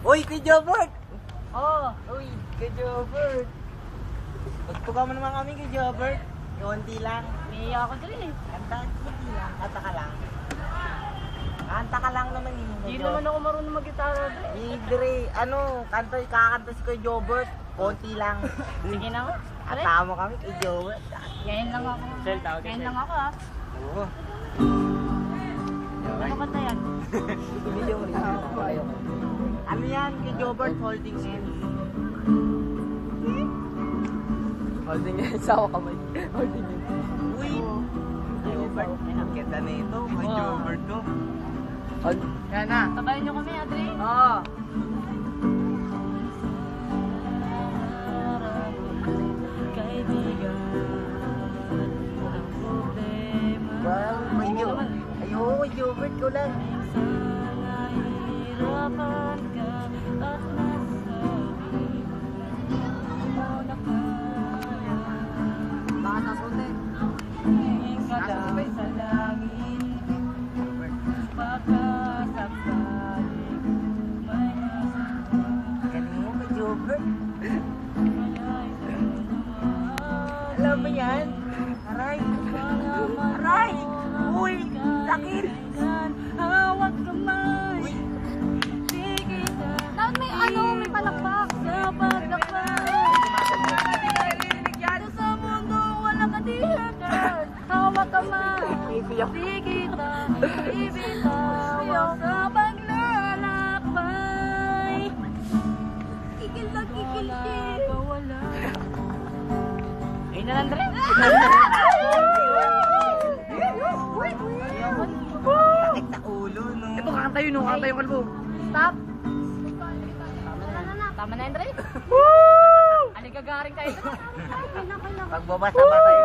Uy, kay Jobert! Oo. Uy, kay Jobert! Magtuka mo naman kami kay Jobert. Konti lang. May ako dali eh. Kanta, konti lang. Kanta ka lang. Kanta ka lang naman eh. Hindi naman ako marunong mag-gitara. Idre, ano, kakanta si kay Jobert. Konti lang. Sige na nga. At Pare, tama kami kay Jobert. ngayon lang ako. Ngayon lang ako ah. Oo. Ano kanta yan? Video mo rin. Ano yan kay Jobert Holding Hands? Holding hands ako kamay. Holding hands. Uy! Jobert, ang ganda na ito. Kay Oo. Jobert to. Yan na. Tabayan nyo kami, Adri. Oo. Kaibigan. Ang problema. Wow, may Jobert. Ayoko kay Jobert ko lang. Nahihirapan ka at nasabi mo na kaya. Baka nasunod. Tingin ka lang sa langit. Baka sakaling may masama. Galing mo kay Jobert. Kaya ikaw naman. Alam mo yan? Aray! Aray! Uy! Sakit! Hawak kamay. Uy! Di kita. Dapat may ano, may palakpak. Sa paglakbay. Dito sa mundo, walang katiyakan. Hawak kamay. Iiyak. Di kita ibitaw sa paglalakbay. Kikil na kikil ka wala. Ayun na lang, Dre. Sakit sa ulo, no? Ito, kakanta yun, no? Kakanta yung kalbo. Stop. Tama na, Andre. Aligagaring tayo. Pagbabasa ba tayo?